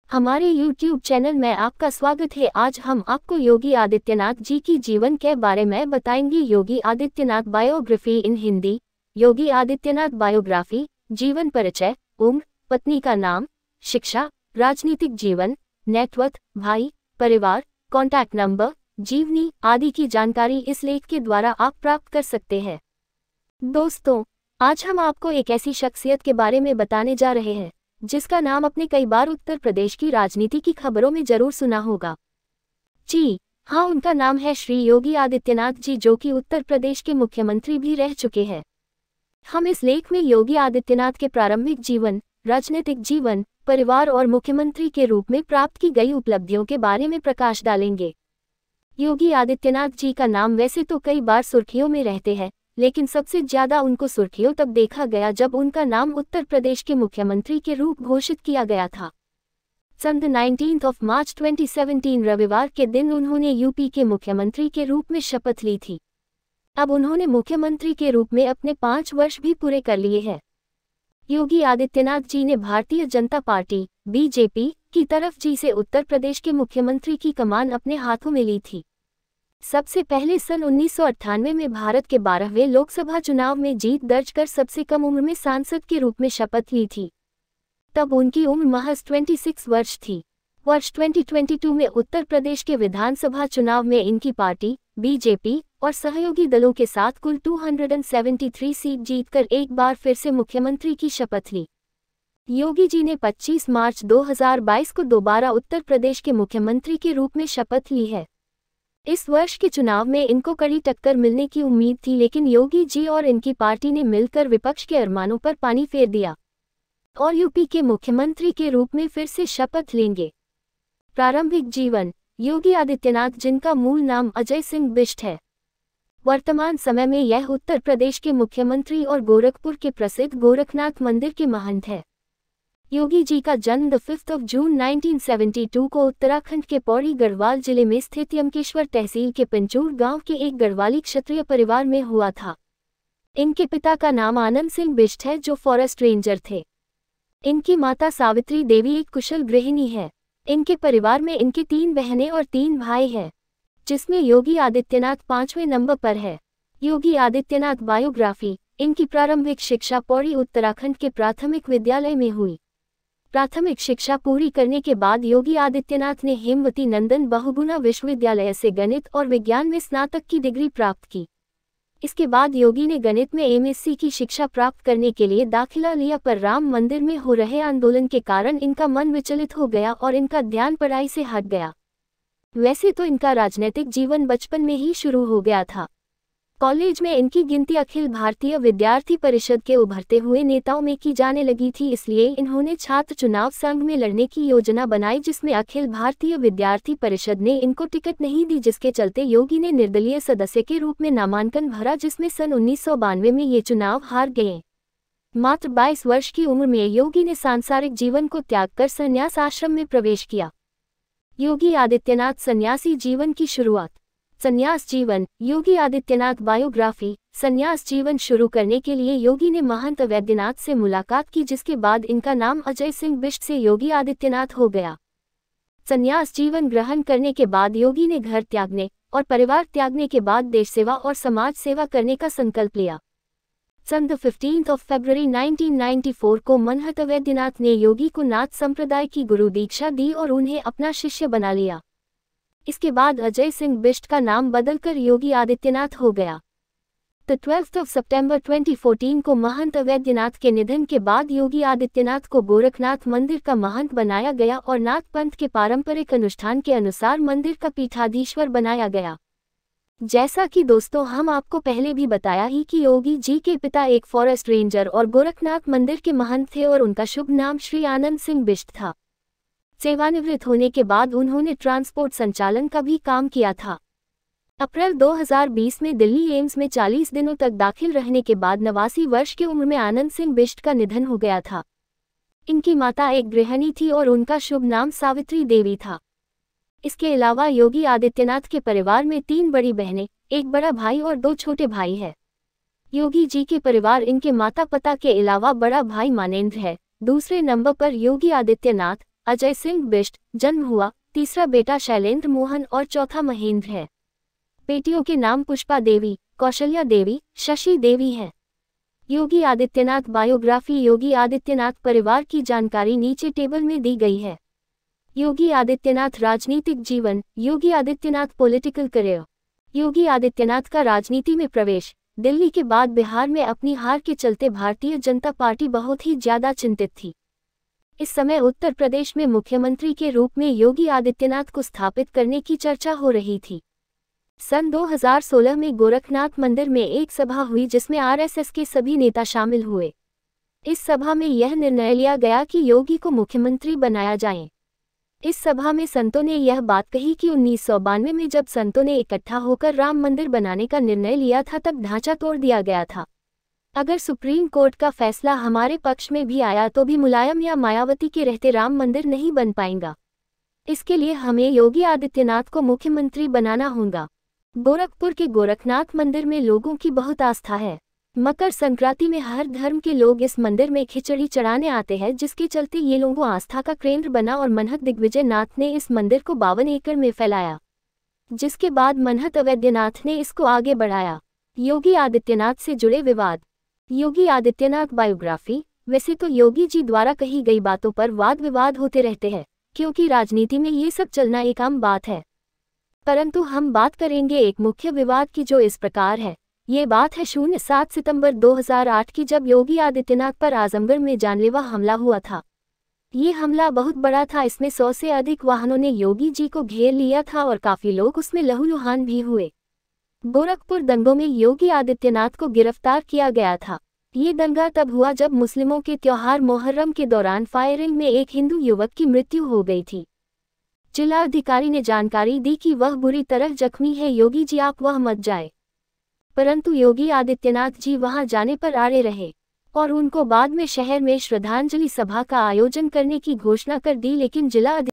हमारे YouTube channel में आपका स्वागत है। आज हम आपको योगी आदित्यनाथ जी की जीवन के बारे में बताएंगे। योगी आदित्यनाथ बायोग्राफी इन हिंदी। योगी आदित्यनाथ बायोग्राफी, जीवन परिचय, उम्र, पत्नी का नाम, शिक्षा, राजनीतिक जीवन, नेटवर्थ, भाई, परिवार, कॉन्टैक्ट नंबर, जीवनी आदि की जानकारी इस लेख के द्वारा आप प्राप्त कर सकते हैं। दोस्तों, आज हम आपको एक ऐसी शख्सियत के बारे में बताने जा रहे हैं जिसका नाम आपने कई बार उत्तर प्रदेश की राजनीति की खबरों में जरूर सुना होगा। जी हाँ, उनका नाम है श्री योगी आदित्यनाथ जी, जो कि उत्तर प्रदेश के मुख्यमंत्री भी रह चुके हैं। हम इस लेख में योगी आदित्यनाथ के प्रारंभिक जीवन, राजनीतिक जीवन, परिवार और मुख्यमंत्री के रूप में प्राप्त की गई उपलब्धियों के बारे में प्रकाश डालेंगे। योगी आदित्यनाथ जी का नाम वैसे तो कई बार सुर्खियों में रहते हैं, लेकिन सबसे ज्यादा उनको सुर्खियों तब देखा गया जब उनका नाम उत्तर प्रदेश के मुख्यमंत्री के रूप घोषित किया गया था। सन 19 मार्च 2017 रविवार के दिन उन्होंने यूपी के मुख्यमंत्री के रूप में शपथ ली थी। अब उन्होंने मुख्यमंत्री के रूप में अपने 5 वर्ष भी पूरे कर लिए हैं। योगी आदित्यनाथ जी ने भारतीय जनता पार्टी (बीजेपी) की तरफ जी से उत्तर प्रदेश के मुख्यमंत्री की कमान अपने हाथों में ली थी। सबसे पहले सन 1998 में भारत के 12वें लोकसभा चुनाव में जीत दर्ज कर सबसे कम उम्र में सांसद के रूप में शपथ ली थी। तब उनकी उम्र महज 26 वर्ष थी। वर्ष 2022 में उत्तर प्रदेश के विधानसभा चुनाव में इनकी पार्टी बीजेपी और सहयोगी दलों के साथ कुल 273 सीट जीतकर एक बार फिर से मुख्यमंत्री की शपथ ली। योगी जी ने 25 मार्च 2022 को दोबारा उत्तर प्रदेश के मुख्यमंत्री के रूप में शपथ ली है। इस वर्ष के चुनाव में इनको कड़ी टक्कर मिलने की उम्मीद थी, लेकिन योगी जी और इनकी पार्टी ने मिलकर विपक्ष के अरमानों पर पानी फेर दिया और यूपी के मुख्यमंत्री के रूप में फिर से शपथ लेंगे। प्रारंभिक जीवन। योगी आदित्यनाथ, जिनका मूल नाम अजय सिंह बिष्ट है, वर्तमान समय में यह उत्तर प्रदेश के मुख्यमंत्री और गोरखपुर के प्रसिद्ध गोरखनाथ मंदिर के महंत है। योगी जी का जन्म 5 जून 1972 को उत्तराखंड के पौड़ी गढ़वाल जिले में स्थित यमकेश्वर तहसील के पंचूर गांव के एक गढ़वाली क्षत्रिय परिवार में हुआ था। इनके पिता का नाम आनंद सिंह बिष्ट है, जो फॉरेस्ट रेंजर थे। इनकी माता सावित्री देवी एक कुशल गृहिणी है। इनके परिवार में इनकी 3 बहनें और 3 भाई हैं, जिसमें योगी आदित्यनाथ 5वें नंबर पर है। योगी आदित्यनाथ बायोग्राफी। इनकी प्रारंभिक शिक्षा पौड़ी उत्तराखंड के प्राथमिक विद्यालय में हुई। प्राथमिक शिक्षा पूरी करने के बाद योगी आदित्यनाथ ने हेमवती नंदन बहुगुणा विश्वविद्यालय से गणित और विज्ञान में स्नातक की डिग्री प्राप्त की। इसके बाद योगी ने गणित में एमएससी की शिक्षा प्राप्त करने के लिए दाखिला लिया, पर राम मंदिर में हो रहे आंदोलन के कारण इनका मन विचलित हो गया और इनका ध्यान पढ़ाई से हट गया। वैसे तो इनका राजनीतिक जीवन बचपन में ही शुरू हो गया था। कॉलेज में इनकी गिनती अखिल भारतीय विद्यार्थी परिषद के उभरते हुए नेताओं में की जाने लगी थी, इसलिए इन्होंने छात्र चुनाव संघ में लड़ने की योजना बनाई, जिसमें अखिल भारतीय विद्यार्थी परिषद ने इनको टिकट नहीं दी, जिसके चलते योगी ने निर्दलीय सदस्य के रूप में नामांकन भरा, जिसमें सन 1992 में ये चुनाव हार गए। मात्र 22 वर्ष की उम्र में योगी ने सांसारिक जीवन को त्याग कर संन्यास आश्रम में प्रवेश किया। योगी आदित्यनाथ सन्यासी जीवन की शुरुआत। संन्यास जीवन। योगी आदित्यनाथ बायोग्राफी। संन्यास जीवन शुरू करने के लिए योगी ने महंत वैद्यनाथ से मुलाकात की, जिसके बाद इनका नाम अजय सिंह बिष्ट से योगी आदित्यनाथ हो गया। संन्यास जीवन ग्रहण करने के बाद योगी ने घर त्यागने और परिवार त्यागने के बाद देश सेवा और समाज सेवा करने का संकल्प लिया। सन 15 फरवरी 1994 को महंत वैद्यनाथ ने योगी को नाथ संप्रदाय की गुरु दीक्षा दी और उन्हें अपना शिष्य बना लिया। इसके बाद अजय सिंह बिष्ट का नाम बदलकर योगी आदित्यनाथ हो गया। 12 सितंबर 2014 को महंत वैद्यनाथ के निधन के बाद योगी आदित्यनाथ को गोरखनाथ मंदिर का महंत बनाया गया और नाथ पंथ के पारंपरिक अनुष्ठान के अनुसार मंदिर का पीठाधीश्वर बनाया गया। जैसा कि दोस्तों हम आपको पहले भी बताया ही कि योगी जी के पिता एक फॉरेस्ट रेंजर और गोरखनाथ मंदिर के महंत थे और उनका शुभ नाम श्री आनंद सिंह बिष्ट था। सेवानिवृत्त होने के बाद उन्होंने ट्रांसपोर्ट संचालन का भी काम किया था। अप्रैल 2020 में दिल्ली एम्स में 40 दिनों तक दाखिल रहने के बाद 89 वर्ष की उम्र में आनंद सिंह बिष्ट का निधन हो गया था। इनकी माता एक गृहिणी थी और उनका शुभ नाम सावित्री देवी था। इसके अलावा योगी आदित्यनाथ के परिवार में 3 बड़ी बहनें, एक बड़ा भाई और 2 छोटे भाई हैं। योगी जी के परिवार इनके माता पिता के अलावा बड़ा भाई मानेंद्र है, दूसरे नंबर पर योगी आदित्यनाथ, अजय सिंह बिष्ट जन्म हुआ, तीसरा बेटा शैलेंद्र मोहन और चौथा महेंद्र है। बेटियों के नाम पुष्पा देवी, कौशल्या देवी, शशि देवी हैं। योगी आदित्यनाथ बायोग्राफी। योगी आदित्यनाथ परिवार की जानकारी नीचे टेबल में दी गई है। योगी आदित्यनाथ राजनीतिक जीवन। Yogi Adityanath political career. योगी आदित्यनाथ का राजनीति में प्रवेश। दिल्ली के बाद बिहार में अपनी हार के चलते भारतीय जनता पार्टी बहुत ही ज्यादा चिंतित थी। इस समय उत्तर प्रदेश में मुख्यमंत्री के रूप में योगी आदित्यनाथ को स्थापित करने की चर्चा हो रही थी। सन 2016 में गोरखनाथ मंदिर में एक सभा हुई जिसमें आरएसएस के सभी नेता शामिल हुए। इस सभा में यह निर्णय लिया गया कि योगी को मुख्यमंत्री बनाया जाए। इस सभा में संतों ने यह बात कही कि 1992 में जब संतों ने इकट्ठा होकर राम मंदिर बनाने का निर्णय लिया था तब ढांचा तोड़ दिया गया था। अगर सुप्रीम कोर्ट का फैसला हमारे पक्ष में भी आया तो भी मुलायम या मायावती के रहते राम मंदिर नहीं बन पाएगा। इसके लिए हमें योगी आदित्यनाथ को मुख्यमंत्री बनाना होगा। गोरखपुर के गोरखनाथ मंदिर में लोगों की बहुत आस्था है। मकर संक्रांति में हर धर्म के लोग इस मंदिर में खिचड़ी चढ़ाने आते हैं, जिसके चलते ये लोगों आस्था का केंद्र बना और मनहत दिग्विजय नाथ ने इस मंदिर को 52 एकड़ में फैलाया, जिसके बाद मनहत अवैधनाथ ने इसको आगे बढ़ाया। योगी आदित्यनाथ से जुड़े विवाद। योगी आदित्यनाथ बायोग्राफी। वैसे तो योगी जी द्वारा कही गई बातों पर वाद विवाद होते रहते हैं, क्योंकि राजनीति में ये सब चलना एक आम बात है। परंतु हम बात करेंगे एक मुख्य विवाद की, जो इस प्रकार है। ये बात है 07 सितंबर 2008 की, जब योगी आदित्यनाथ पर आजमगढ़ में जानलेवा हमला हुआ था। ये हमला बहुत बड़ा था। इसमें 100 से अधिक वाहनों ने योगी जी को घेर लिया था और काफी लोग उसमें लहूलुहान भी हुए। गोरखपुर दंगों में योगी आदित्यनाथ को गिरफ्तार किया गया था। ये दंगा तब हुआ जब मुस्लिमों के त्योहार मोहर्रम के दौरान फायरिंग में एक हिंदू युवक की मृत्यु हो गई थी। जिला अधिकारी ने जानकारी दी कि वह बुरी तरह जख्मी है, योगी जी आप वह मत जाए। परंतु योगी आदित्यनाथ जी वहां जाने पर अड़े रहे और उनको बाद में शहर में श्रद्धांजलि सभा का आयोजन करने की घोषणा कर दी, लेकिन जिला